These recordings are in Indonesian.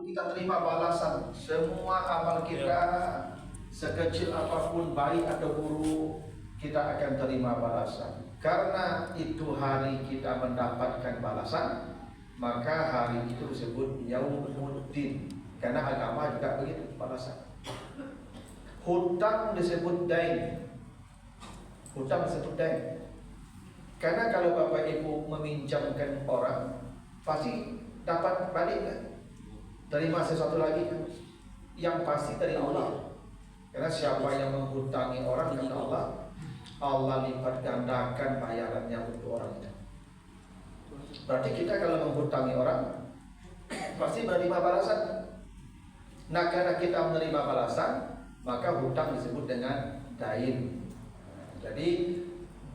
kita terima balasan semua amal kita, sekecil apapun baik atau buruk, kita akan terima balasan. Karena itu hari kita mendapatkan balasan, maka hari itu disebut Yaumuddin. Karena agama juga begitu balasan. Hutang disebut dain. Hutang disebut dain. Karena kalau Bapak Ibu meminjamkan orang, pasti dapat balik kan? Terima sesuatu lagi kan? Yang pasti dari Allah. Karena siapa yang menghutangi orang, kata Allah, Allah lipat gandakan bayarannya untuk orang itu. Berarti kita kalau menghutangi orang, pasti menerima balasan. Nah, karena kita menerima balasan, maka hutang disebut dengan dain. Jadi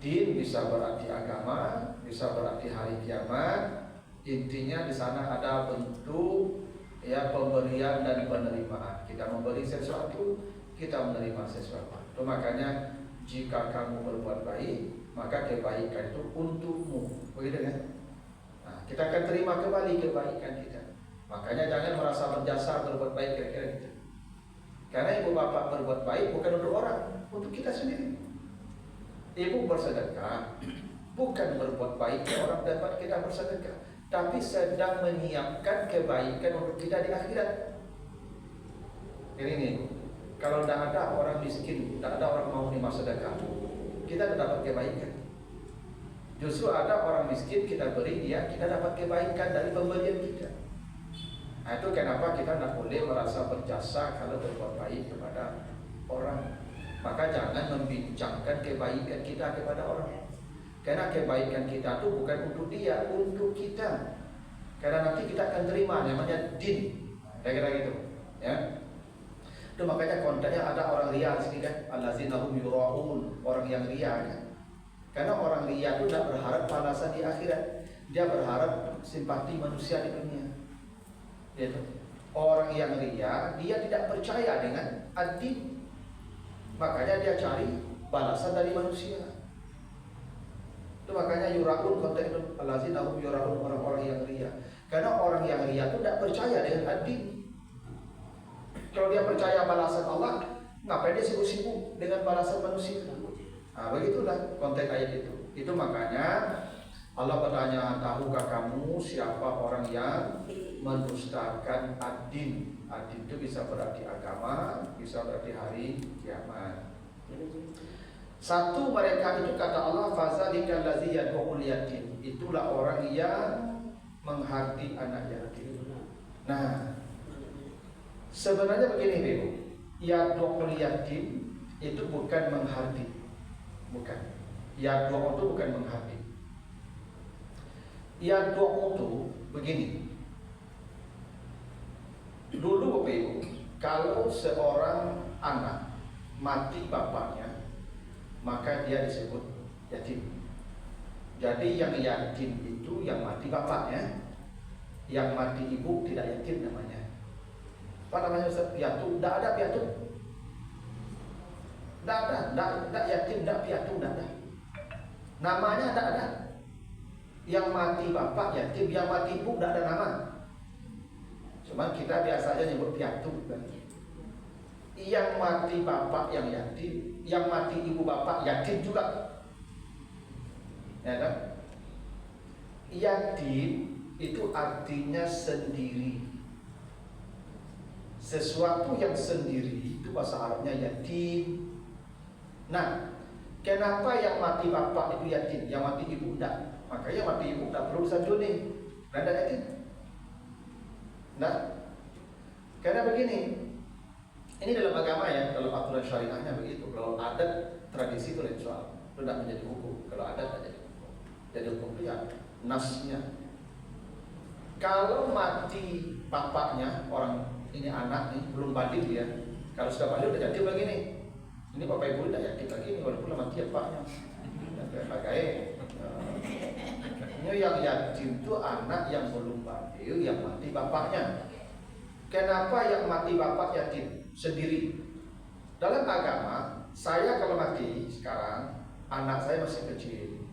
din bisa berarti agama, bisa berarti hari kiamat. Intinya di sana ada bentuk ya pemberian dan penerimaan. Kita memberi sesuatu, kita menerima sesuatu. Itu makanya jika kamu berbuat baik, maka kebaikan itu untukmu. Begitu kan? Nah, kita akan terima kembali kebaikan kita. Makanya jangan merasa berjasa berbuat baik kira-kira gitu. Karena ibu bapak berbuat baik bukan untuk orang, untuk kita sendiri. Ibu bersedekah bukan berbuat baik ke orang dapat kita bersedekah, tapi sedang menyiapkan kebaikan untuk kita di akhirat. Ini kalau tidak ada orang miskin, tidak ada orang mau terima sedekah, kita tidak dapat kebaikan. Justru ada orang miskin kita beri dia, kita dapat kebaikan dari pemberian kita. Nah, itu kenapa kita tidak boleh merasa berjasa kalau berbuat baik kepada orang. Maka jangan membincangkan kebaikan kita kepada orang. Karena kebaikan kita itu bukan untuk dia, untuk kita. Karena nanti kita akan terima namanya din. Kira-kira gitu, ya. Itu makanya konteksnya ada orang riya di sini kan, allazina hum yura'un, orang yang riya kan. Karena orang riya itu tidak berharap balasan di akhirat. Dia berharap simpati manusia di dunia. Gitu. Orang yang riya, dia tidak percaya dengan ad-din. Makanya dia cari balasan dari manusia. Itu makanya yura'un konteks itu allazina hum yura'un, orang-orang yang riya. Karena orang yang riya itu tidak percaya dengan ad-din. Kalau dia percaya balasan Allah, ngapain dia sibuk-sibuk dengan balasan manusia? Nah, begitulah konteks ayat itu. Itu makanya Allah bertanya, tahukah kamu siapa orang yang mendustakan ad-din? Ad-din itu bisa berarti agama, bisa berarti hari kiamat. Satu, mereka itu kata Allah, fazalikal ladzi yad'ul yatim. Itulah orang yang menghati anak yatim. Nah, sebenarnya begini Ibu, yad'ul yatim itu bukan menghati. Bukan. Yad'u itu bukan menghati. Yad'u itu begini. Dulu Bapak Ibu, kalau seorang anak mati bapaknya, maka dia disebut yatim. Jadi yang yatim itu yang mati bapaknya, yang mati ibu tidak yatim namanya. Apa namanya Ustaz? Piatu. Tidak ada piatu. Tidak ada. Tidak yatim, tidak piatu, tidak ada. Namanya tidak ada. Yang mati bapak yatim, yang mati ibu tidak ada nama. Cuma kita biasanya nyebut piatu kan? Yang mati bapak yang yatim, yang mati ibu bapak yatim juga. Ya kan? Yatim itu artinya sendiri. Sesuatu yang sendiri itu bahasa Arabnya yatim. Nah, kenapa yang mati bapak itu yatim, yang mati ibu tidak? Makanya mati ibu tidak perlu sanjuni, berada yatim. Nah, karena begini, ini dalam agama ya, kalau aturan syariahnya begitu. Kalau adat tradisi itu lain soal, itu tidak menjadi hukum. Kalau adat tidak jadi hukum. Jadi hukum itu ya nasnya. Kalau mati bapaknya, orang ini anak nih belum balik dia. Kalau sudah balik udah jadi begini. Ini bapak ibu tidak yakin lagi, walaupun mati bapaknya. Pakai. Ini yang yatim itu anak yang belum balik, yang mati bapaknya. Kenapa yang mati bapak yatim sendiri? Dalam agama, saya kalau mati sekarang, anak saya masih kecil,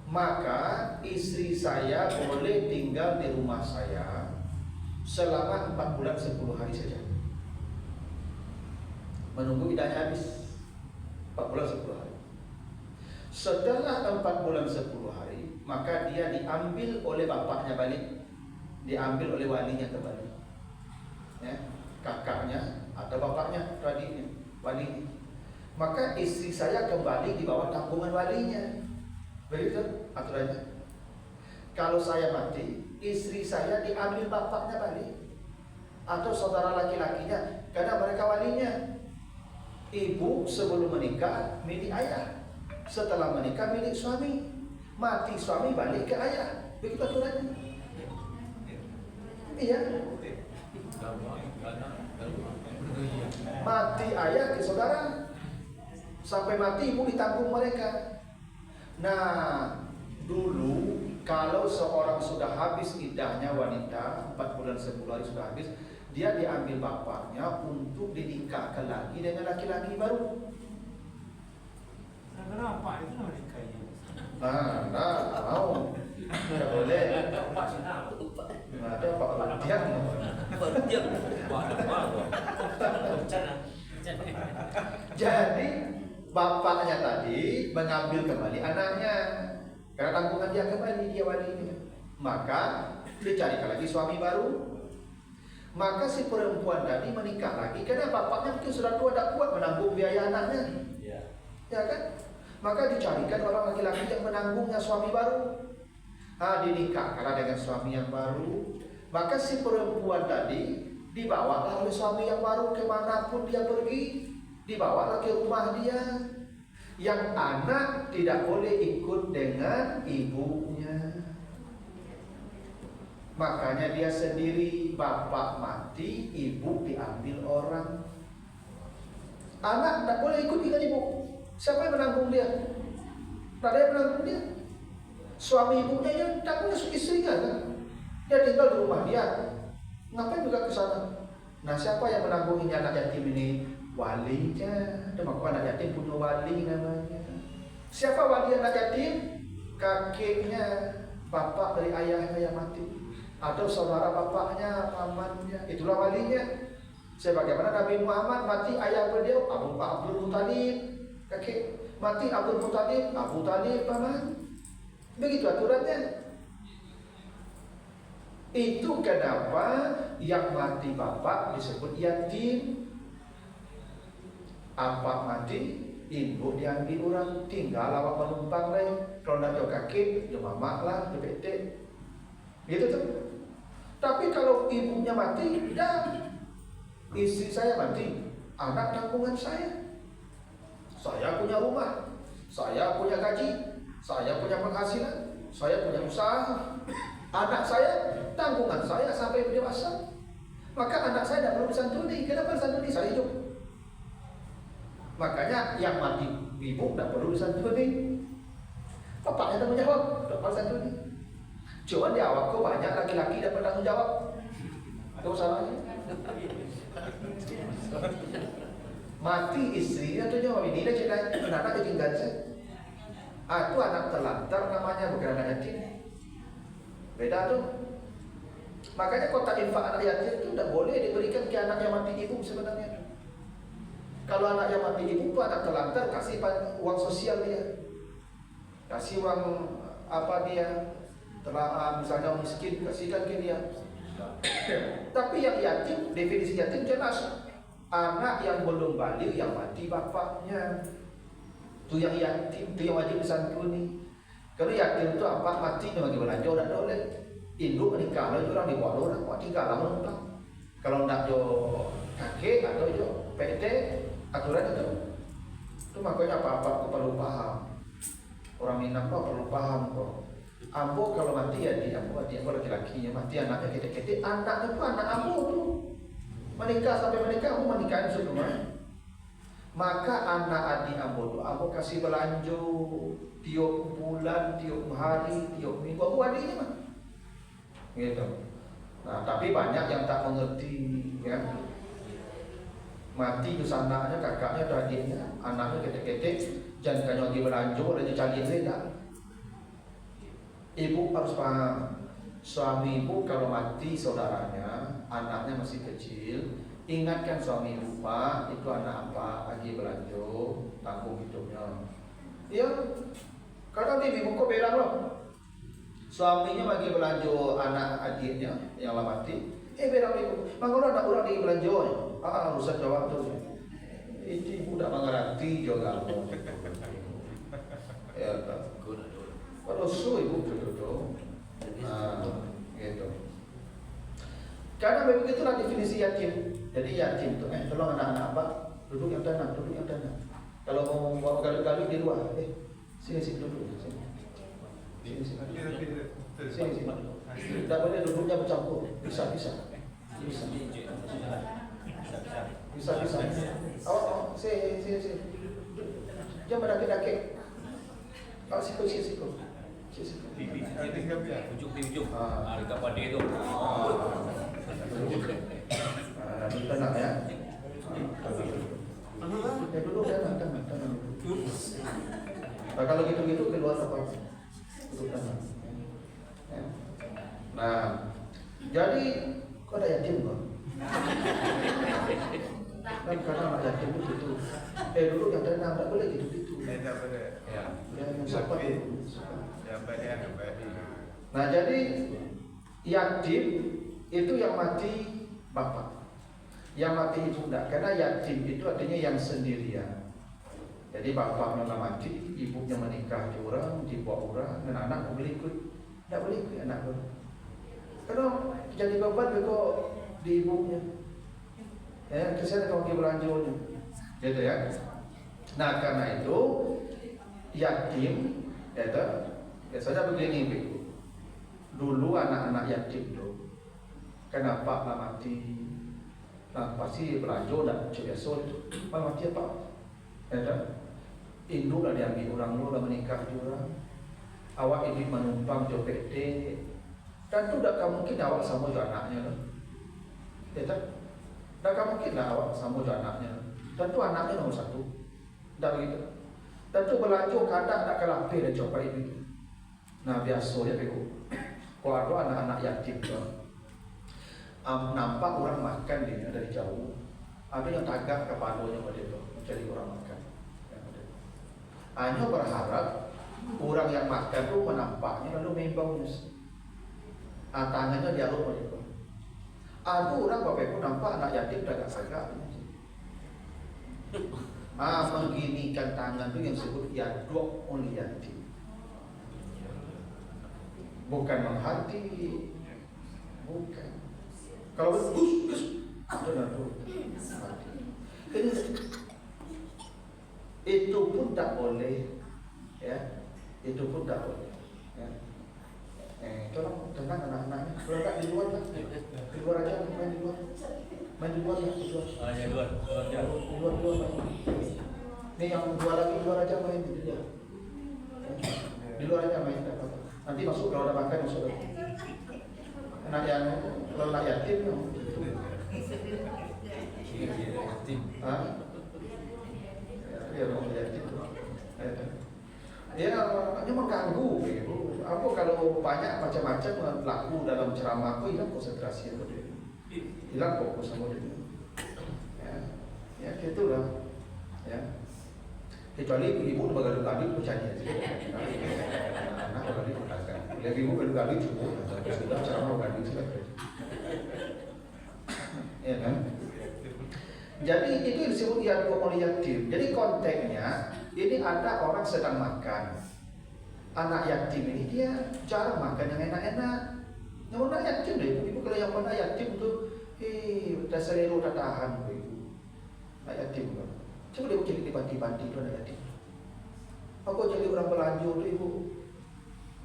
maka istri saya boleh tinggal di rumah saya selama 4 bulan 10 hari saja. Menunggu iddahnya habis 4 bulan 10 hari. Setelah 4 bulan 10 hari, maka dia diambil oleh bapaknya balik, diambil oleh walinya kembali, ya, kakaknya atau bapaknya, adiknya, walinya. Maka istri saya kembali di bawah tanggungan walinya. Begitu aturannya. Kalau saya mati, istri saya diambil bapaknya balik atau saudara laki-lakinya, karena mereka walinya. Ibu sebelum menikah milik ayah, setelah menikah milik suami. Mati suami balik ke ayah. Begitu aturannya. Iya. Mati ayah ke saudara, sampai mati ibu ditanggung mereka. Nah, dulu kalau seorang sudah habis iddahnya wanita 4 bulan 10 hari sudah habis, dia diambil bapaknya untuk dinikahkan lagi dengan laki-laki baru. Kenapa itu menikahi? Nah, mau. Tidak boleh. Ada Pak Latihan. Jadi bapaknya tadi mengambil kembali anaknya karena tanggungan dia kembali, dia walinya. Maka dicarikan lagi suami baru. Maka si perempuan tadi menikah lagi karena bapaknya mungkin sudah tua, tidak kuat menanggung biaya anaknya, ya kan? Maka dicarikan orang laki-laki yang menanggungnya, suami baru. Dinikahkanlah dengan suami yang baru. Maka si perempuan tadi dibawalah oleh suami yang baru kemanapun dia pergi, dibawalah ke rumah dia. Yang anak tidak boleh ikut dengan ibunya. Makanya dia sendiri, bapak mati, ibu diambil orang. Anak tidak boleh ikut dengan ibu. Siapa yang menanggung dia? Tak ada yang menanggung dia. Suami ibunya yang tanggung istrinya kan. Dia tinggal di rumah dia. Ngapain juga ke sana? Nah, siapa yang menanggung ini anak yatim ini? Walinya. Maka anak yatim punya wali namanya. Siapa wali anak yatim? Kakeknya, bapak dari ayahnya yang mati, atau saudara bapaknya, pamannya, itulah walinya. Sebagaimana Nabi Muhammad mati ayah beliau Abdul Muthalib, kakek mati Abdul Muthalib, Abu Talib paman. Begitu aturannya. Itu kenapa yang mati bapak disebut yatim. Apa mati, ibu diambil orang, tinggal awak menumpang lain. Kalau nak jauh kakek, ya mamak lah, bebek. Gitu tuh. Tapi kalau ibunya mati, dah. Istri saya mati, anak tanggungan saya. Saya punya rumah, saya punya gaji, saya punya penghasilan, saya punya usaha. Anak saya, tanggungan saya sampai dewasa. Maka anak saya tidak perlu disantuni. Kenapa disantuni? Saya hidup. Makanya yang mati ibu tidak perlu disantuni. Bapaknya tanggung jawab, tidak perlu disantuni. Cuma di awak kok banyak laki-laki dapat tanggung jawab. Itu salahnya. Mati istrinya tuh jawab ini, dia cerita anak ditinggal saya. Itu anak terlantar namanya, bukan anak yatim. Beda tuh. Makanya kotak infak anak yatim itu tidak boleh diberikan ke anak yang mati ibu sebenarnya. Kalau anak yang mati ibu itu anak terlantar, kasih uang sosial dia, kasih uang apa dia telah misalnya miskin, kasihkan ke dia. Tapi yang yatim, definisi yatim jelas, anak yang belum balik yang mati bapaknya, itu yang yatim, itu yang wajib disantuni. Kalau yatim itu apa, mati bagi belanja udah boleh. Induk menikah lah orang dibawa orang, mau tinggal lah menumpang. Kalau nak jo kakek atau jo PT, aturan itu. Itu makanya apa-apa aku perlu paham. Orang Minang kok perlu paham kok. Ambo kalau mati ya dia, ambo laki-lakinya mati, anaknya ketik-ketik, anaknya itu anak ambo tuh. Menikah sampai menikah, ambo menikahin semua. Maka anak adik ambo tuh, ambo kasih belanja tiap bulan, tiap hari, tiap minggu, ambo adiknya mah. Gitu. Nah, tapi banyak yang tak mengerti, ya. Mati terus anaknya, kakaknya, atau adiknya, anaknya ketik-ketik, jangan kanya lagi belanja, dan cari beda. Ibu harus paham, suami ibu kalau mati saudaranya, masih kecil, ingatkan suami lupa itu anak apa lagi belanja, tanggung hidupnya. Ya, kadang ibu kok bilang loh, suaminya lagi belanja anak adiknya yang lamati, bilang ibu, mangkalo anak orang lagi belanja, urusan jawab tuh. Itu ibu tidak mengerti juga loh. Ya, kalau ibu jodoh, gitu. Karena begitulah definisi yatim. Jadi yatim itu, tolong anak-anak apa? Duduk yang tenang, duduk yang tenang. Kalau mau bawa galu-galu di luar, sini duduk, sini. Sini. Tidak boleh duduknya bercampur. Bisa. Oh, sini. Jangan berdaki-daki. Siku. Ujung. Harga pada itu. Tenang ya. Duduk tenang. Nah, kalau gitu keluar apa? Duduk tenang. Ya. Nah, jadi kok ada yatim kok? Kan karena anak yatim itu gitu. Duduk yang tenang, tidak boleh gitu. Tidak boleh. Ya, yang sopan. Nah, jadi yatim itu yang mati bapak, yang mati ibu enggak. Karena yatim itu artinya yang sendirian. Jadi bapaknya mati, ibunya menikah di orang, dibawa orang, dan anak boleh ikut. Tidak boleh ikut anak boleh. Karena jadi beban kok di ibunya. Ya, kesian kalau dia belanjanya. Gitu ya. Nah, karena itu yatim, biasanya begini, Bu. Dulu anak-anak yatim tuh, kenapa mati? Nah, pasti belanja dan biasa itu. Mati apa? Induk lah diambil orang lu lah menikah juga. Awak ini menumpang jo PT. Dan itu tidak mungkin awak sama jo anaknya loh. Tidak mungkin lah awak sama jo anaknya. Dan itu anaknya nomor satu. Tidak begitu. Dan itu belanja kadang tak kelape dan coba ini. Nah, biasanya begitu. Kalau ada anak-anak yatim tuh, nampak orang makan dia dari jauh. Ada yang tagak kepalanya pada itu mencari orang makan. Hanya berharap orang yang makan itu menampaknya lalu membau tangannya dialog pada itu. Ada orang bapak ibu nampak anak yatim tagak-tagak. Mengginikan tangan itu yang disebut yadok oleh yatim. Bukan menghati, bukan. Kalau gus, itu pun tak boleh, ya. Itu pun tak boleh. Ya. Tolong tenang anak-anaknya. Kalau tak di luar lah, di luar aja, main di luar lah, di luar. Di luar. Ini yang dua lagi di luar aja main di luar. Di luar aja main tak apa. Nanti masuk kalau ada makan masuk lagi. Anak yang kalau anak yatim yatim. Ya orang yatim. Ya hanya mengganggu gitu. Aku kalau banyak macam-macam laku dalam ceramah aku hilang konsentrasi aku dia. Hilang fokus sama dia. Ya gitulah. Ya. Kecuali ibu bergaduh-gaduh percaya aja. Anak bergaduh percaya. Lagi ibu bergaduh cukup. Sudah ceramah bergaduh sudah. Ya kan? Jadi itu disebut yaduk oleh yatim. Jadi konteksnya ini ada orang sedang makan. Anak yatim ini dia jarang makan yang enak-enak. Yang mana yatim deh, ibu kalau yang mana yatim tuh, udah selero udah tahan ibu. Anak yatim kan. Coba dia jadi dibanti-banti itu anak yatim. Aku jadi orang belanja tu ibu.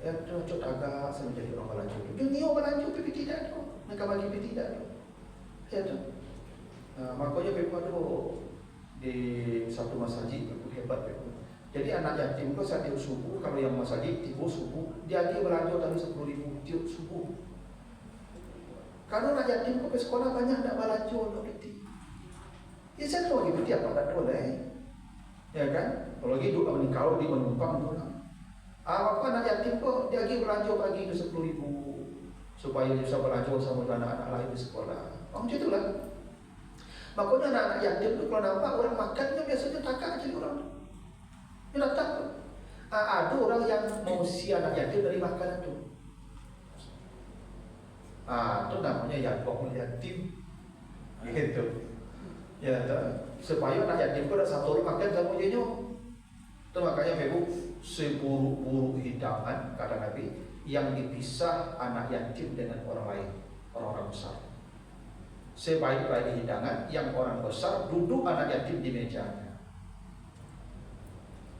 Ya cocok agak saya menjadi orang belanja. Dunia belanja tapi tidak tu. Mereka bagi tapi tidak tu. Ya tu. Makanya ibu tu di satu masjid ibu hebat ibu. Jadi anak yatim itu saat dia subuh, kalau yang masjid tiba subuh, dia belanja tadi 10.000 tiap subuh. Kalau anak yatim itu ke sekolah banyak tak belanja untuk itu. Ya saya tahu gitu tiap tak boleh, ya kan? Kalau gitu kalau dia menumpang orang. Apa anak yatim kok dia lagi belanja pagi itu 10.000 supaya bisa belanja sama anak-anak lain di sekolah. Macam itulah. Makanya anak-anak yatim itu kalau nampak orang makannya biasanya takak jadi orang. Dia datang. Ada orang yang mengusir anak yatim dari makanan itu. Itu namanya yatim yatim. Gitu. Ya, supaya anak yatim itu ada satu orang makan sama dia. Itu makanya Ibu, seburuk-buruk hidangan kata Nabi yang dipisah anak yatim dengan orang lain, orang-orang besar. Sebaik-baik hidangan yang orang besar duduk anak yatim di mejanya.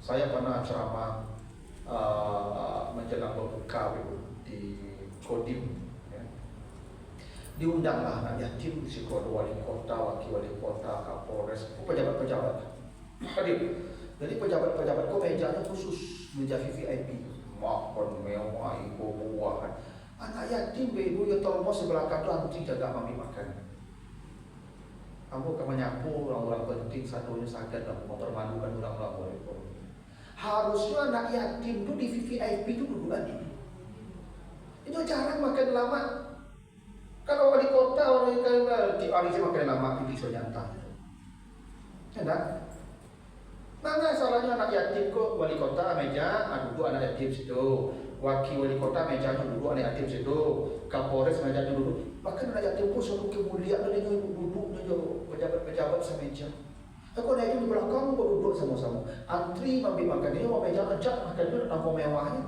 Saya pernah ceramah menjelang berbuka di Kodim. Ya. Diundanglah anak yatim, si wali kota, wakil wali kota, kapolres, pejabat-pejabat. Hadir. Jadi pejabat-pejabat kok mejanya khusus, meja VVIP, makan mewah, ibu buahan. Anak yatim ibu yang termos sebelah kanan antri jaga mami makan. Kamu akan menyapu orang-orang penting, satunya sakit, kamu mempermalukan orang-orang boleh. Harusnya anak yatim itu di VVIP itu dudukan. Itu jarang makan lama. Kalau wali kota orang yang di Alisi makan lama di Sonyanta. Enak. Mana salahnya anak yatim kok wali kota meja duduk anak yatim situ, wakil wali kota mejanya duduk anak yatim situ, kapolres mejanya duduk. Bahkan anak yatim pun suatu kemuliaan dia duduk pejabat-pejabat semeja. Aku naik di belakang kok duduk sama-sama. Antri ambil makan dia mau meja ajak makannya tanpa mewahnya.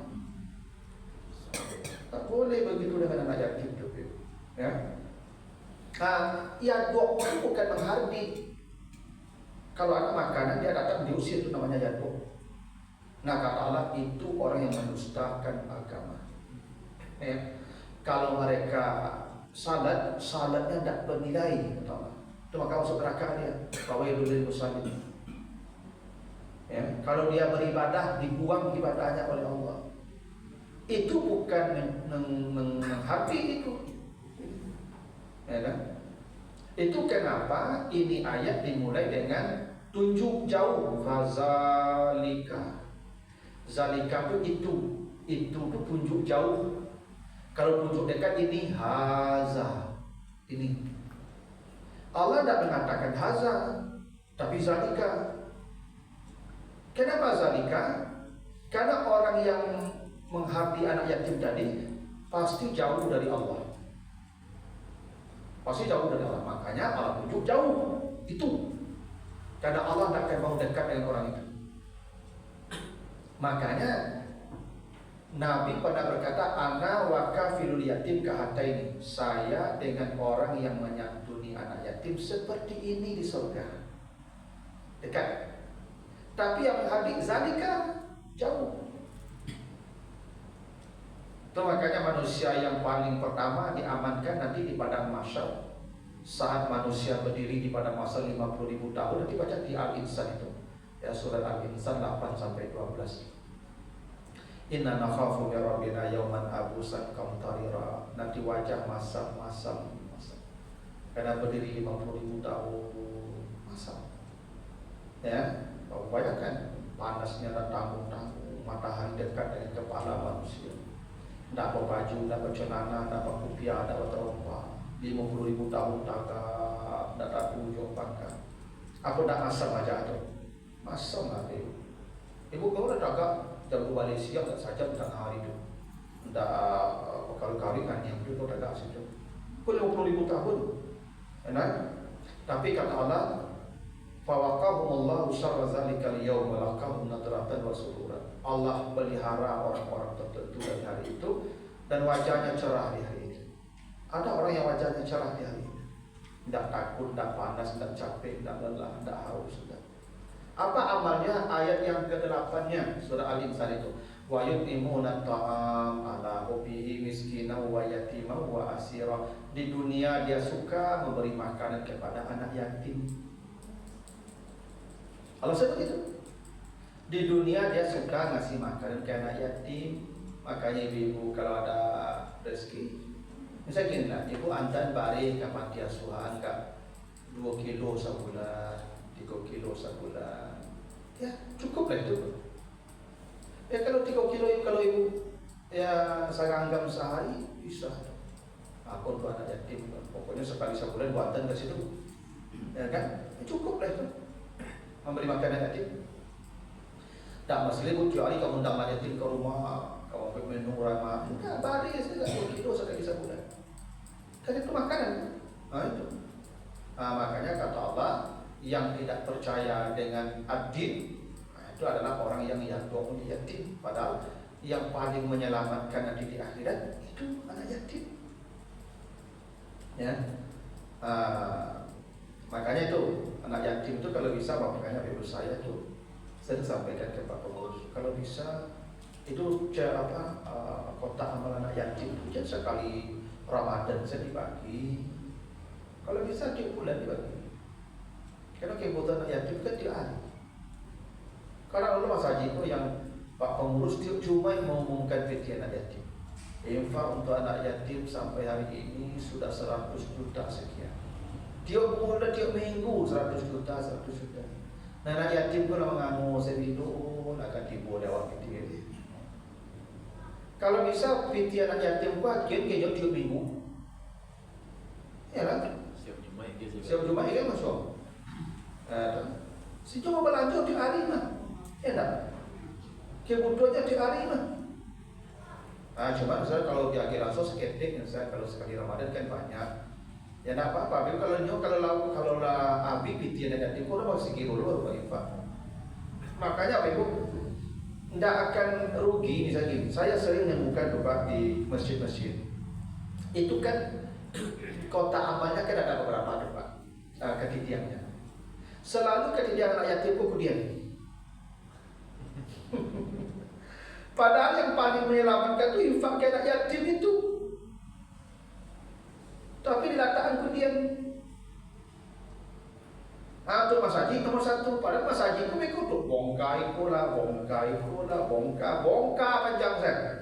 Tak boleh begitu dengan anak yatim tu. Ya. Ya doa bukan menghardik. Kalau anak makanan dia datang diusir itu namanya jatuh. Nah kata Allah itu orang yang mendustakan agama. Ya. Kalau mereka salatnya tidak bernilai, kata Allah. Itu maka masuk neraka dia. Fawailul lil musallin. Ya. Kalau dia beribadah dibuang ibadahnya oleh Allah. Itu bukan menghardik itu. Ya kan? Itu kenapa ini ayat dimulai dengan tunjuk jauh. Fazalika. Zalika itu tunjuk jauh. Kalau tunjuk dekat ini haza. Ini. Allah tidak mengatakan haza, tapi zalika. Kenapa zalika? Karena orang yang menghardi anak yatim tadi pasti jauh dari Allah. Pasti jauh dari Allah. Makanya Allah tunjuk jauh. Itu. Karena Allah tak akan mau dekat dengan orang itu. Makanya Nabi pernah berkata, ana wa kafilul yatim kahataini. Saya dengan orang yang menyantuni anak yatim seperti ini di surga. Dekat. Tapi yang menghardik zalika jauh. Itu makanya manusia yang paling pertama diamankan nanti di padang mahsyar. Saat manusia berdiri di padang mahsyar 50.000 tahun, nanti baca di Al-Insan itu. Ya, surat Al-Insan 8 sampai 12. Inna nakhafu min rabbina yawman abusan kamtarira. Nanti wajah masam. Karena berdiri 50.000 tahun masam. Ya, bayangkan panasnya dan tanggung-tanggung, matahari dekat dengan kepala manusia. Tak apa baju, tak apa celana, tak apa kopiah, tak apa terompa. 50.000 tahun tak ada ujung pangkat. Aku dah asam aja tu. Masam lah tu. Ibu kau dah agak jago Malaysia tak saja tentang hari itu. Dah kali-kali kan yang itu dah agak situ. 50.000 tahun. Enak. Tapi kata Allah, fawaqahumullahu syarra zalikal yaum wa laqahum nadratan wa sururan. Allah pelihara orang-orang tertentu dari hari itu dan wajahnya cerah di hari itu. Ada orang yang wajahnya cerah di hari itu. Tidak takut, tidak panas, tidak capek, tidak lelah, tidak haus. Apa amalnya? Ayat yang ke-8-nya surah Al-Insan itu. Wa yut'imuna ta'am ala hubbihi miskinan wa yatiman wa asira. Di dunia dia suka memberi makanan kepada anak yatim. Allah sebut itu. Di dunia dia suka ngasih makanan ke anak yatim. Makanya ibu kalau ada rezeki, misalnya gini lah, ibu antar bari ke panti asuhan ke 2 kilo sebulan, 3 kilo sebulan. Ya cukup lah itu. Ya kalau 3 kilo kalau ibu ya saya anggap sehari bisa. Aku untuk anak yatim, pokoknya sekali sebulan buatan ke situ, ya kan? Cukup lah itu memberi makan anak yatim. Tak mesti kecuali kamu undang anak yatim ke rumah, kamu beri menu ramah, enggak, baris tidak 2 kilo sekali sebulan. Kan itu makanan. Itu. Makanya kata Allah, yang tidak percaya dengan ad-din, itu adalah orang yang yatun yatim. Padahal yang paling menyelamatkan nanti di akhirat itu anak yatim. Ya, makanya itu anak yatim itu kalau bisa, makanya ibu saya tuh saya sampaikan ke Pak Pengurus, kalau bisa itu kotak amal anak yatim itu sekali Ramadan saya dibagi, kalau bisa tiap bulan dibagi. Karena kebutuhan anak yatim kan tiap hari. Karena Allah Mas Haji itu yang Pak Pengurus dia cuma mengumumkan PT anak yatim. Infak untuk anak yatim sampai hari ini sudah 100 juta sekian. Tiap bulan, tiap minggu 100 juta. Nah, anak yatim pun mengamu sebidu akan timbul lewat PT. Kalau bisa PT anak yatim buat kejut tiap minggu. Ya kan? Siap Jumat kan masuk. Si cuma belanja tiap hari mah. Ya tak? Kebutuhannya tiap hari mah. Cuma misalnya kalau di akhir langsung seketik, misalnya kalau sekali Ramadan kan banyak, ya tidak apa-apa. Kalau lah abi piti ada nanti, kau udah masih kilo baru infak. Makanya Ibu tidak akan rugi. Misalnya gini, saya sering menemukan Pak di masjid-masjid. Itu kan kota amalnya kan ada beberapa Pak ketidiannya. Selalu ketidian anak yatim kemudian. Padahal yang paling menyelamatkan itu infak ke anak yatim itu. Tapi diletakkan kemudian. Itu Mas Haji nomor 1. Padahal Mas Haji itu mengikuti bongkai pula, bongka panjang saya.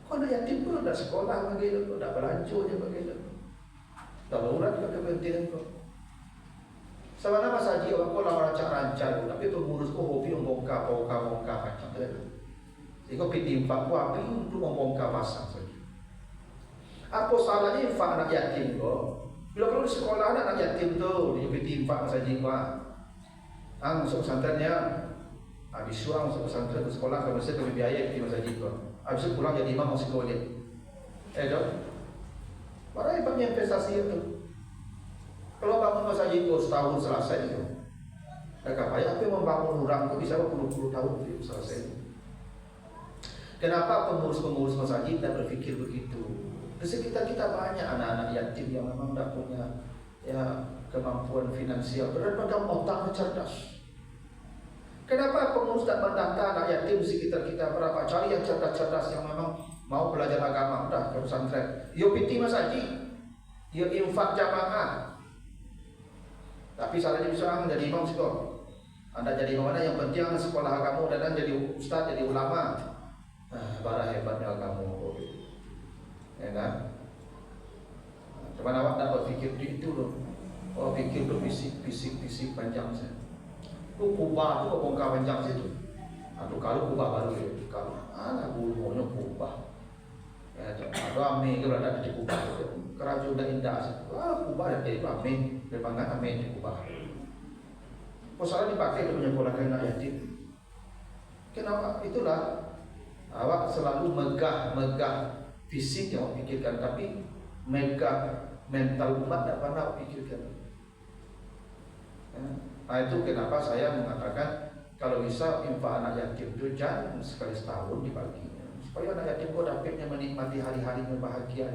Kok anak yatim pun udah sekolah begitu, udah belanja aja begitu. Udah murah juga kepentingan kok. Sebenarnya Mas Haji orang rancang-rancang, tapi pengurus hobi membongkar macam tu. Jika piti infak api untuk membongkar pasang saja. Apa salahnya infak anak yatim kok? Bila kalau di sekolah anak yatim tu, dia piti infak Mas Haji Pak. Masuk pesantrennya, habis suang masuk pesantren ke sekolah, kalau mesti kami biaya piti Mas Haji kok. Habis itu pulang jadi imam masih boleh. Dok. Mana hebatnya investasi itu? Kalau bangun Mas Haji itu setahun selesai itu, agak payah. Tapi membangun orang itu bisa berpuluh-puluh tahun itu selesai. Kenapa pengurus-pengurus Mas Haji tidak berpikir begitu? Di sekitar kita banyak anak-anak yatim yang memang tidak punya kemampuan finansial, berpegang otaknya cerdas. Kenapa pengurus tidak mendata anak yatim di sekitar kita berapa? Cari yang cerdas-cerdas yang memang mau belajar agama, udah ke pesantren. Yo piti Mas Haji, yo infak jamaah. Tapi salahnya bisa menjadi imam sekolah. Anda jadi imam mana yang penting sekolah kamu dan jadi ustaz, jadi ulama. Bara hebatnya kamu. Ya kan? Cuman awak tak berpikir itu loh. Oh pikir berbisik panjang saya. Lu kubah tu bongkar panjang situ. Kalau kubah baru ya. Kalau anak bulunya kubah. Ya, ada amin ke berada di kubah itu. Kerajaan dah indah. Kubah dari amin. Berpangkat amin di kubah. Masalah dipakai untuk menyekolahkan anak yatim. Kenapa? Itulah awak selalu megah fisik yang awak pikirkan, tapi megah mental umat tak pernah awak pikirkan. Nah itu kenapa saya mengatakan kalau bisa infak anak yatim itu jangan sekali setahun dibagi, supaya anak yatim kau dapatnya menikmati hari-hari bahagia,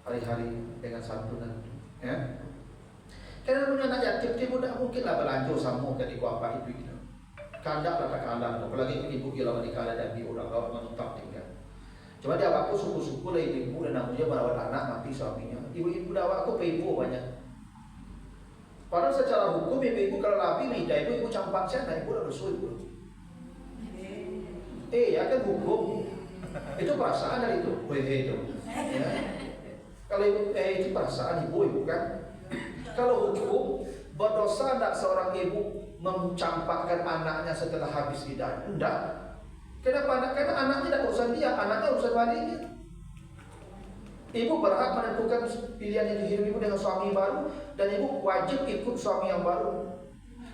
hari-hari dengan santunan. Ya. Karena punya anak yatim dia mudah mungkinlah belanja sama dari kuapa itu gitu. Kandak lah tak kandak, apalagi ibu gila menikah dan ibu orang kau menetap tinggal. Cuma dia waktu suku-suku lah ibu dan namanya merawat anak mati suaminya. Ibu-ibu dah waktu ibu banyak. Padahal secara hukum ibu kalau labi lidah ibu campak sana ibu dah dosa ibu. Ya kan hukum itu perasaan dari itu, itu. Ya. Kalau ibu itu perasaan ibu kan. Kalau hukum berdosa tak seorang ibu mencampakkan anaknya setelah habis lidah? Tidak. Kenapa? Karena anaknya tidak urusan dia, anaknya urusan walinya. Ibu berhak menentukan pilihan yang hidup ibu dengan suami baru, dan ibu wajib ikut suami yang baru.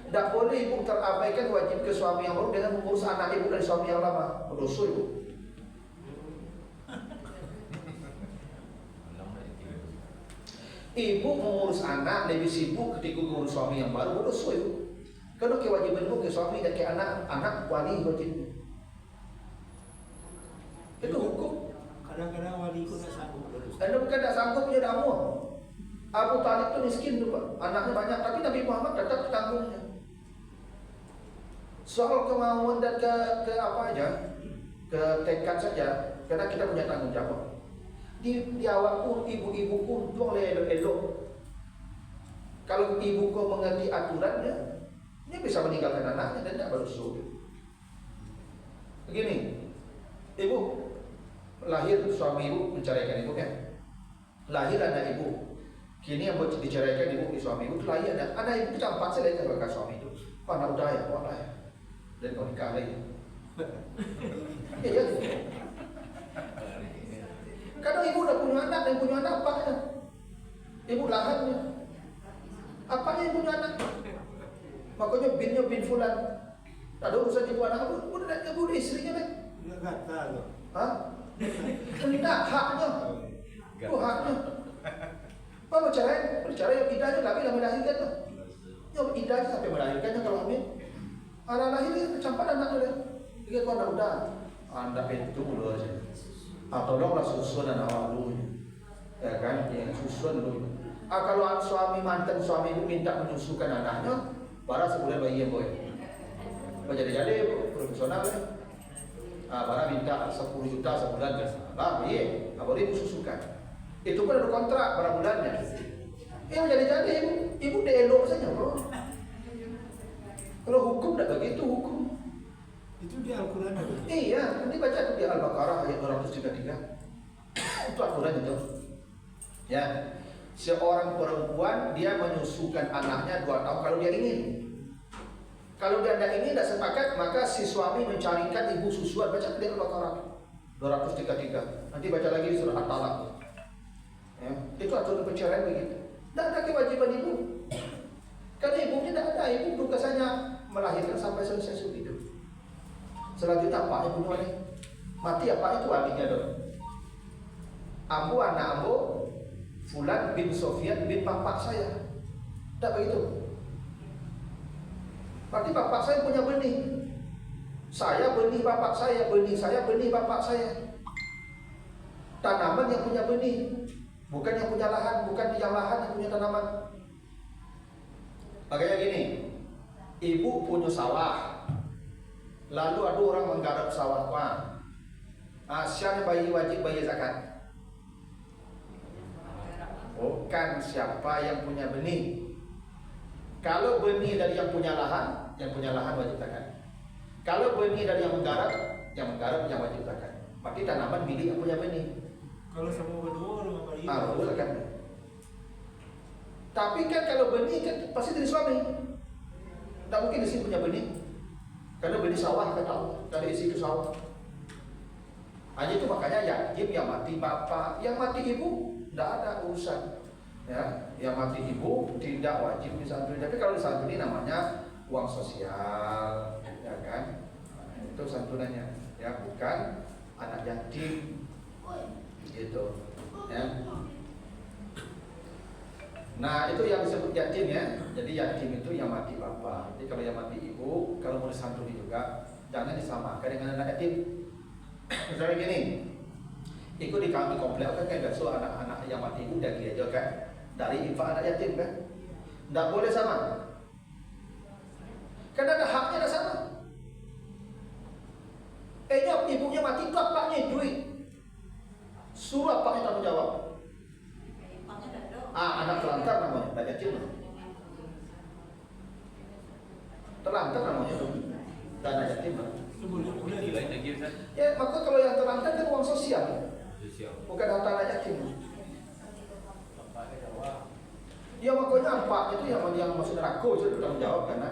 Tidak boleh ibu terabaikan wajib ke suami yang baru dengan mengurus anak ibu dari suami yang lama. Berdosa ibu. Ibu mengurus anak lebih sibuk ketika mengurus suami yang baru. Berdosa ibu. Karena kewajiban ibu ke suami dan ke anak wali wajib. Itu hukum. Kadang-kadang wali itu tidak sanggup. Anda bukan tidak sanggup punya damu. Abu Talib itu miskin tuh Pak, anaknya banyak, tapi Nabi Muhammad tetap tanggungnya. Soal kemauan dan ke apa aja, ke tekad saja, karena kita punya tanggung jawab. Di awal pun ibu-ibu pun boleh elok-elok. Kalau ibu kau mengerti aturannya, dia bisa meninggalkan anaknya dan tidak bersuruh. Begini, ibu lahir, suami ibu menceraikan ibu kan? Lahir anak ibu. Kini yang diceraikan ibu di suami ibu itu lahir anak ibu campak saya dari ke suami itu. Pak anak udah ya, kuat lah ya. Dan kau nikah lagi. Iya. Kadang ibu udah punya anak dan punya anak apanya? Ibu lahannya. Apanya yang punya anak? Makanya bin fulan. Tak ada urusan ibu anak ibu udah istrinya deh. Dia kata loh. Hah? Tidak, haknya. Itu haknya. Apa bercerai yang idahnya tapi dah melahirkan tuh. Yang idahnya sampai melahirkannya kalau hamil. Anak lahir kecampan anaknya dia. Dia kau anak udah. Anda pintu dulu aja. Tolonglah susun anak awak dulu. Ya kan, yang susun dulu. Kalau suami mantan suami itu minta menyusukan anaknya, para sebulan bayi yang boy. Jadi profesional ya. Bara minta 10 juta sebulan kan. Iya, nggak boleh ibu susukan. Itu pun ada kontrak berapa bulannya. Yang jadi ibu dielok saja bro. Kalau hukum tidak begitu hukum. Itu di Al-Quran ada. Iya, nanti baca itu di Al-Baqarah ayat 233. Itu aturan itu. Ya, seorang perempuan dia menyusukan anaknya 2 tahun kalau dia ingin. Kalau dia tidak ingin, tidak sepakat, maka si suami mencarikan ibu susuan. Baca di Al-Baqarah 233. Nanti baca lagi di surah At-Talaq. Ya, itu aturan perceraian begitu. Tidak ada kewajiban ibu. Karena ibunya tidak ada, ibu tugasannya melahirkan sampai selesai hidup. Selanjutnya apanya bunuh wali? Mati apa itu walinya dong? Ambo anak ambo, Fulan bin Sofyan bin bapak saya. Tidak begitu. Berarti bapak saya punya benih. Saya benih bapak saya, benih saya benih bapak saya. Tanaman yang punya benih, bukan yang punya lahan, bukan yang lahan yang punya tanaman. Makanya gini, ibu punya sawah, lalu ada orang menggarap sawah Pak. Siapa bayi wajib bayar zakat? Bukan siapa yang punya benih. Kalau benih dari yang punya lahan wajib zakat. Kalau benih dari yang menggarap yang wajib zakat. Berarti tanaman milik yang punya benih. Kalau sama berdua dengan bayi. Betul kan? Tapi kan kalau benih kan pasti dari suami. Tak mungkin istri punya benih. Karena benih sawah kan tahu dari isi ke sawah. Hanya itu makanya yatim yang mati bapak, yang mati ibu tidak ada urusan. Ya, yang mati ibu tidak wajib disantuni. Tapi kalau disantuni namanya uang sosial, ya kan? Nah, itu santunannya, ya bukan anak yatim, gitu. Ya. Nah itu yang disebut yatim ya. Jadi yatim itu yang mati bapak. Jadi kalau yang mati ibu, kalau mau disantuni juga jangan disamakan dengan anak yatim. Misalnya gini, ikut di kami komplek kan biasa anak-anak yang mati ibu dari aja kan, dari infak anak yatim kan, tidak boleh sama. Karena ada haknya ada sama. Ibunya mati itu apanya duit, suruh apanya tanggung jawab. Anak terlantar namanya, tidak yatim. Terlantar namanya tuh, anak yatim. Ya maka kalau yang terlantar kan uang sosial, bukan harta anak yatim. Ya makanya empat itu yang masuk neraka itu bertanggung jawab karena.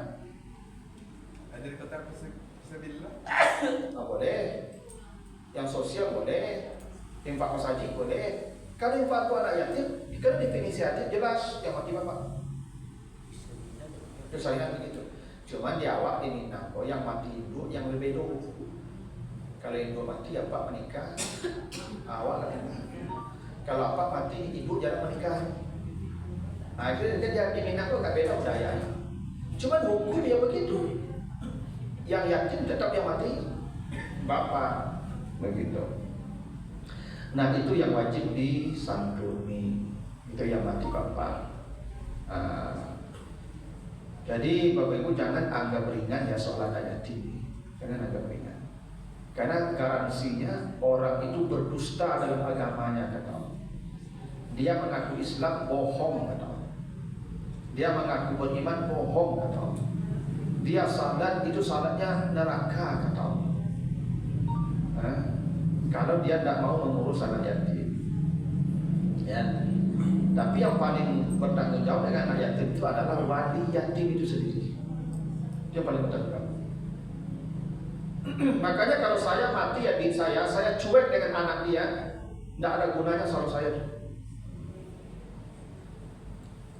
Ada di kota Fisabilillah? Boleh. Yang sosial boleh, infak masjid boleh. Kalau yang fatwa anak yatim, kalau definisi hadis jelas yang mati bapak. Misalnya begitu. Cuman di awal diminta, oh yang mati induk yang lebih dulu. Kalau induk mati, bapak menikah, awal menikah. Kalau bapak mati, ibu jarang menikah. Nah itu dia diminta kok nggak beda budayanya. Cuman hukum ya begitu. Yang yatim tetap yang mati bapak, begitu. Nah itu yang wajib disantuni, itu yang mati bapak. Jadi Bapak Ibu jangan anggap ringan ya soal anak yatim, jangan anggap ringan. Karena garansinya orang itu berdusta dalam agamanya, kata Allah. Dia mengaku Islam bohong, kata Allah. Dia mengaku beriman bohong, kata Allah. Dia salat itu salatnya neraka, kata Allah. Kalau dia tidak mau mengurus anak yatim, ya. Tapi yang paling bertanggung jawab dengan anak yatim itu adalah wali yatim itu sendiri. Dia paling bertanggung jawab. Makanya kalau saya mati ya di saya cuek dengan anak dia, tidak ada gunanya salah saya.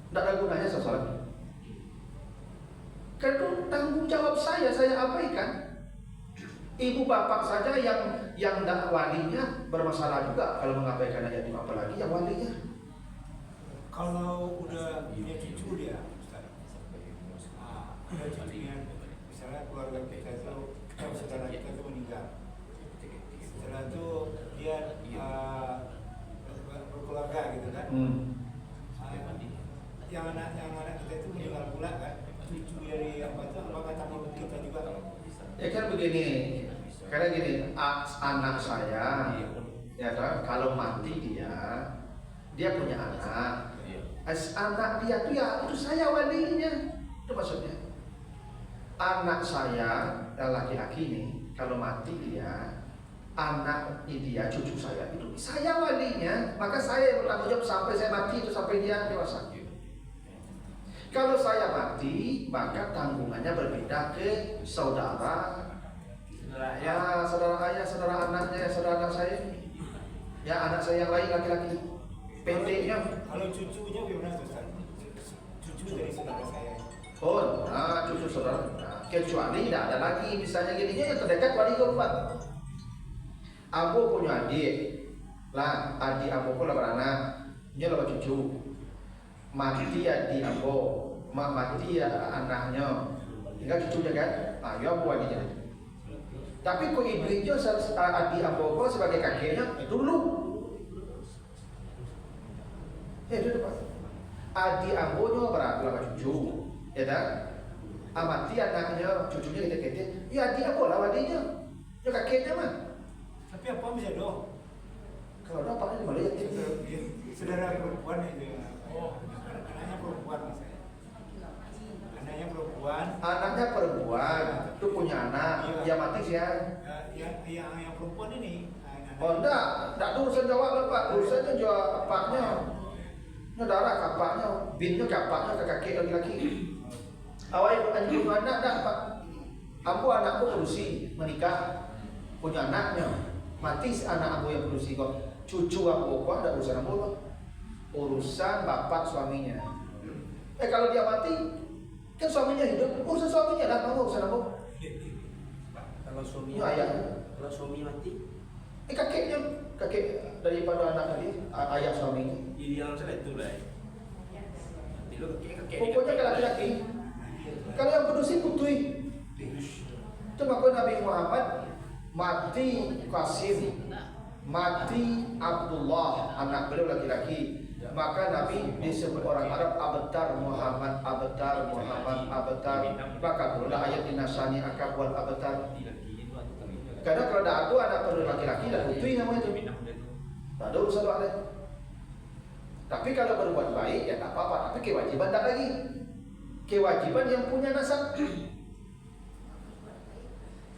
Tidak ada gunanya salah. Karena tanggung jawab saya abaikan. Ibu bapak saja yang tidak walinya bermasalah juga kalau mengabaikan anak yatim, apalagi yang walinya. Kalau udah punya cucu dia, Ustaz. Udah cucunya, misalnya keluarga kita itu, saudara kita itu meninggal. Setelah itu dia berkeluarga gitu kan. Yang anak kita itu meninggal pula kan. Cucu dari apa itu, apakah tanggung kita juga? Ya kan begini, karena gini, anak saya, ya kan, kalau mati dia punya anak. Anak dia tuh ya itu saya walinya, itu maksudnya. Anak saya yang laki-laki nih, kalau mati anak dia, cucu saya itu saya walinya, maka saya yang bertanggung jawab sampai saya mati itu sampai dia dewasa. Kalau saya mati, maka tanggungannya berbeda ke saudara, saudara ayah, saudara anaknya, saudara anak saya, ya anak saya yang lain laki-laki. PT-nya. Kalau cucunya gimana tuh, Ustaz? Cucu dari saudara saya. Oh, cucu saudara. Kecuali tidak ada lagi, misalnya gininya yang terdekat wali keempat. Abu punya adik, lah adik Abu pun beranak, dia dapat cucu. Mati adik Abu, mati anaknya, tinggal cucunya kan? Ya Abu adiknya. Tapi kok ibunya adik Abu sebagai kakeknya itu dulu. Itu depan. Adik ambonya berapa cucu, ya kan? Amati anaknya, cucunya kita, ya adik ambo lah wadinya, ya kakeknya mah. Tapi apa bisa dong? Kalau ada apa ini malah yatim. Saudara perempuan itu. Anaknya perempuan misalnya. Anaknya perempuan, itu punya anak, ya mati sih ya. Yang perempuan ini. Oh enggak urusan jawab Pak, urusannya jawab apanya. Darah kapaknya, binnya kapaknya ke kaki laki-laki. Awalnya anjing anak dah Pak. Aku anakku berusi menikah, punya anaknya, mati si anak aku yang berusi kok. Cucu aku kok ada urusan aku loh. Urusan bapak suaminya. Kalau dia mati, kan suaminya hidup, urusan suaminya lah, mau urusan aku. Kalau suami kalau suami mati, Kakek daripada anak tadi, ayah suaminya. ideal saya itu lah. Pokoknya ke laki-laki. Kalau yang berusi putui. Itu maka Nabi Muhammad mati Qasim, mati Abdullah, anak beliau laki-laki. Maka Nabi disebut orang Arab Abtar Muhammad, Abtar Muhammad, Abtar. Maka berulah ayat dinasani akab wal Abtar. Karena kalau dah itu anak perlu laki-laki dah putui namanya itu. Tak ada urusan lain. Tapi kalau berbuat baik ya tak apa-apa. Tapi kewajiban tak lagi. Kewajiban yang punya nasab.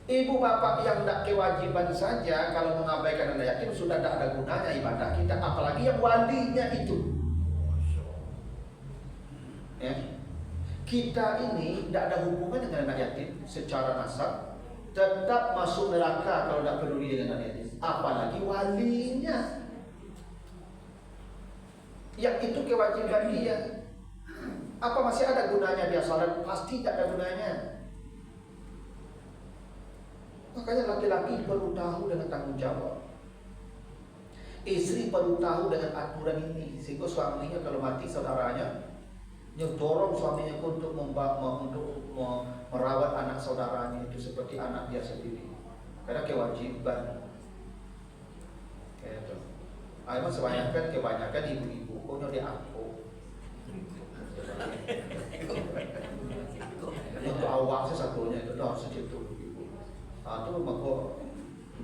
Ibu bapak yang tak kewajiban saja kalau mengabaikan anak yatim sudah tak ada gunanya ibadah kita. Apalagi yang walinya itu. Ya. Kita ini tidak ada hubungan dengan anak yatim secara nasab. Tetap masuk neraka kalau tidak peduli dengan anak yatim. Apalagi walinya. yang itu kewajiban dia. Apa masih ada gunanya dia salat? Pasti tak ada gunanya. Makanya laki-laki perlu tahu dengan tanggung jawab. Istri perlu tahu dengan aturan ini, sehingga suaminya kalau mati saudaranya, dorong suaminya untuk merawat anak saudaranya itu seperti anak dia sendiri. Karena kewajiban. Gitu. Emang kebanyakan ibu-ibu punya dia aku. Untuk awak satunya itu harus segitu. Itu maka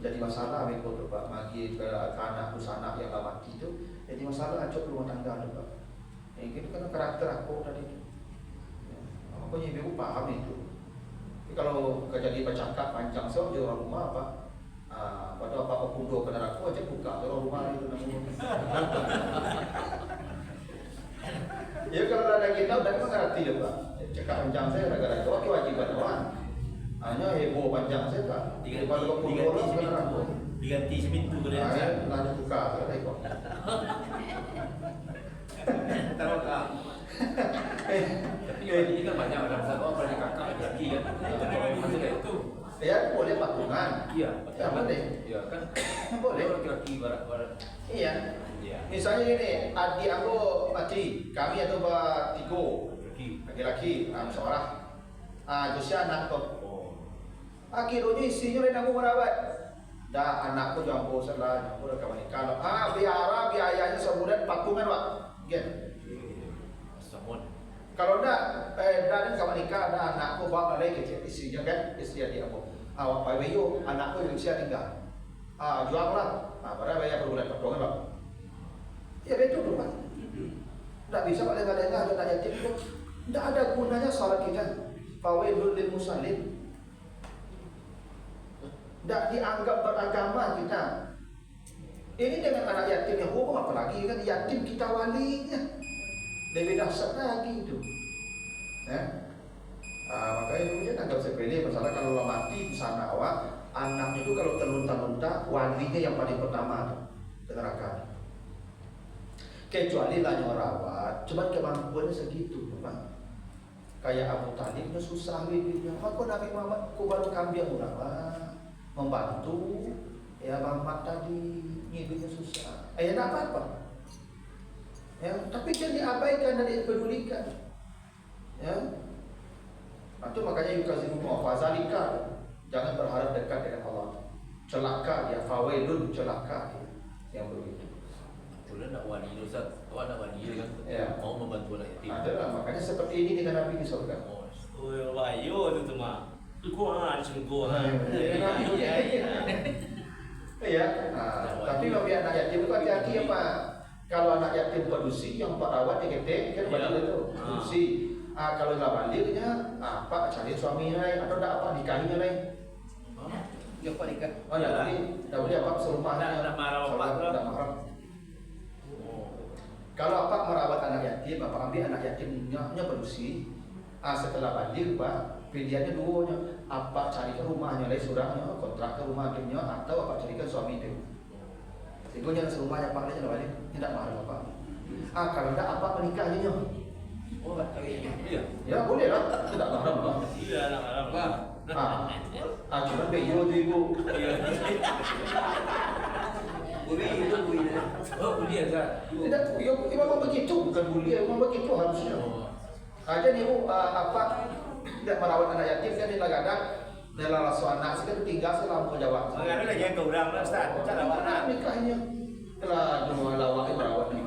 jadi masalah mereka tu Pak, bagi ke anak anak yang dah mati itu jadi masalah acok rumah tangga tu Pak. Itu kan karakter aku tadi tu. Makanya ibu paham itu. Tapi kalau jadi bercakap panjang so di orang rumah apa? Pada apa kudo ke neraka aja buka orang rumah itu namanya. Ya kalau ada kita udah mengerti ya Pak. Cakap panjang saya gara-gara itu kewajiban orang. Hanya heboh panjang saya Pak. Diganti seminggu kerja. Lalu buka saya kok. Tahu tak? Tapi ini kan banyak orang sama pada kakak lagi kan. Maksudnya itu. Ya boleh patungan. Iya. Ya boleh. Iya kan. Boleh. Laki-laki barat-barat. Iya. Misalnya ini adik aku mati, kami atau tiga laki-laki, seorang. Terus anak tu. Akhirnya isinya lain aku merawat. Dah anakku jampu setelah jampu dah kawan kalau biayanya sebulan patungan Pak. Gen. Kalau dah dan kawan nikah dah anakku bawa lagi kecil isinya kan istri adik aku. Awak pai bayu anakku yang usia 3. Juallah. Pada bayar per bulan patungan Pak. Ya betul tu Pak. Tak bisa Pak lengah-lengah anak yatim tu. Tak ada gunanya salat kita. Fawailul lil musallin. Tak dianggap beragama kita. Ini dengan anak yatim yang hukum apalagi kan yatim kita walinya. Lebih dahsyat lagi itu. Makanya itu dia anggap sepele masalah kalau mati di sana awak anaknya itu kalau terlunta-lunta walinya yang paling pertama ke neraka. Kecuali lah yang merawat, cuman kemampuannya segitu, Pak. Kayak Abu Talib itu susah bibirnya. Maka Nabi Muhammad baru kambing ulama membantu ya Muhammad tadi nyibirnya susah. Tak apa-apa. Ya, tapi jangan diabaikan dan dipedulikan. Ya. Itu makanya yukazimu fazalika. Jangan berharap dekat dengan Allah. Celaka dia, fawailun celaka dia. Yang begitu. Bulan nak wali Ustaz. Awak nak wali kan? Ya. Mau membantu anak yatim. Adalah makanya seperti ini dengan Nabi di surga. Oh, wayo tu mah. Kuat sungguh. Iya. Tapi bagi anak yatim itu hati-hati ya Pak. Kalau anak yatim produksi yang Pak rawat yang gede kan balik itu produksi. Kalau nggak baliknya apa cari suami lain atau tidak apa nikahinya lain. Ya Pak nikah. Oh ya, tidak boleh apa serumahnya. Tidak marah apa? Tidak marah. Kalau apa merawat anak yatim, apa ambil anak yatimnya produksi. Setelah balik Pak, pilihannya dua, apa carikan rumahnya lain surahnya, kontrak ke rumah dia atau apa carikan suami dia. Sehingga jangan serumahnya Pak dia balik, tidak marah apa. Kalau tidak apa menikahnya. Oh, iya. Ya boleh lah, tidak marah Pak. Iya, nak marah Pak. Cuma beyo tu ibu. Buli itu buli. Oh, buli ada. Tidak, memang begitu, bukan buli, memang begitu harusnya. Jadi ibu apa tidak merawat anak yatim kan kadang dalam anak sekarang tinggal selama jawab. Mengenai lagi yang kurang lah Ustaz. Cara mana? Nikahnya telah dua lawak merawat ni.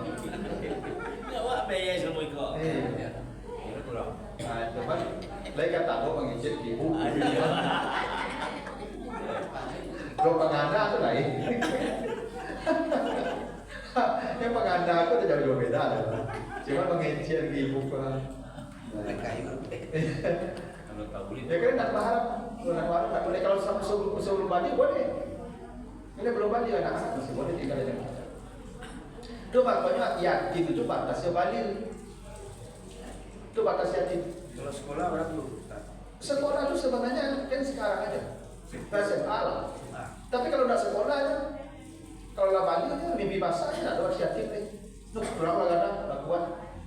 Awak bayar semua ikut. Ya kurang. Teman, lain kata aku mengijik ibu. Propaganda tu lain. Yang propaganda aku tu jauh beda lah. Cuma mengijik ibu kan. Kalau tak boleh. Ya kan nak berharap, tak boleh kalau sebelum balik boleh. Ini belum balik anak masih boleh tinggal di sana. Itu makanya yatim itu batasnya balik. Itu batas yatim. Kalau sekolah berapa dulu Ustaz? Sekolah itu sebenarnya kan sekarang aja. SMA lah. Tapi kalau udah sekolah ya, kalau lah balik mimpi basah tidak ada yatim. Nuk berapa kadang tak kuat.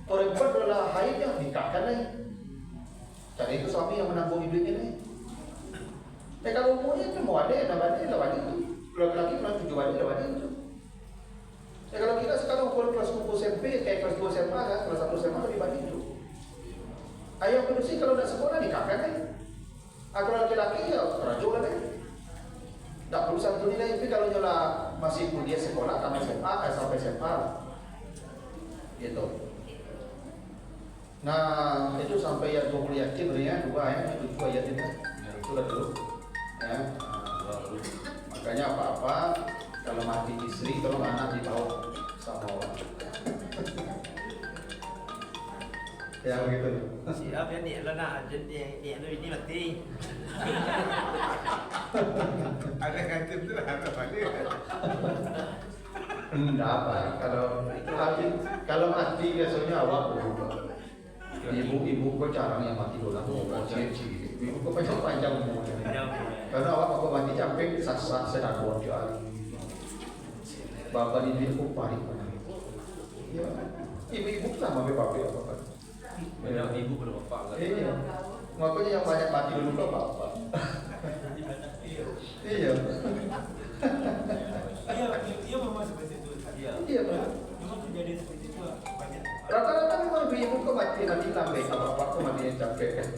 Perempuan adalah haidnya nikahkan nih. Jadi itu suami yang menanggung ibunya nih. Kalau umumnya itu mau ada, itu. Laki-laki pernah 7 wadi, itu. Kalau kita sekarang ukuran kelas 10 SMP, kayak kelas 2 SMA kan, kelas 1 SMA lebih banyak itu. Ayah produksi kalau tidak sekolah nikahkan nih. Kalau laki-laki ya kerajuan nih. Tak perlu satu nilai, tapi kalau nyola masih kuliah sekolah, tamat SMA, sampai SMA, gitu. Nah, itu sampai yang 20 yatim ya, 2 yatim ya. Itu lah dulu. Ya. Makanya apa-apa kalau mati istri, kalau anak dibawa sama orang. Ya begitu. Siap ya nih, lo nak jadi lo ini mati. Ada kantin tu ada balik. Enggak apa, kalau mati biasanya awak berubah. Ibu kok jarang yang mati dulu, ibu kok panjang umurnya. Karena awak aku mati sampai sasa sedang bocor. Bapak ini aku paling mana? Ibu sama bapak apa? Banyak ibu pada bapak kan. Iya. Makanya yang banyak mati dulu ke bapak. Iya. Iya memang seperti itu. Iya. Memang kejadian seperti itu banyak. Rata-rata memang ibu kok mati lambe, bapak kok mati capek kan.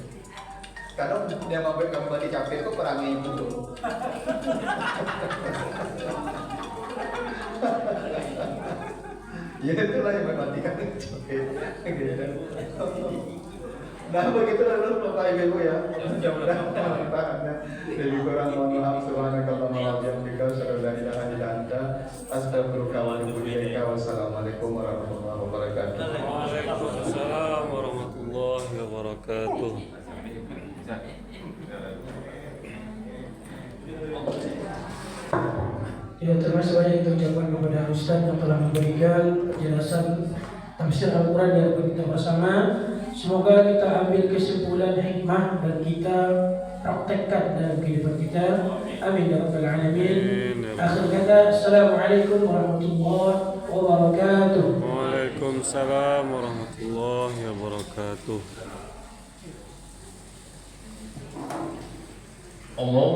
Kadang dia mau kamu mati capek kok perangi ibu tuh. Ya itulah yang mematikan capek. Nah begitulah dulu Bapak Ibu ya. Mudah-mudahan manfaatnya. Lebih kurang mohon maaf. Subhanakallahumma wa bihamdika asyhadu an la ilaha illa anta astaghfiruka wa atubu ilaika. Wassalamualaikum warahmatullahi wabarakatuh. Waalaikumsalam warahmatullahi wabarakatuh. Ya, terima kasih banyak kita ucapkan kepada Ustaz yang telah memberikan penjelasan tafsir Al-Quran yang kita bersama. Semoga kita ambil kesimpulan hikmah dan kita praktekkan dalam kehidupan kita. Amin ya rabbal alamin. Akhir kata, assalamualaikum warahmatullahi wabarakatuh. Waalaikumsalam warahmatullahi wabarakatuh. Allah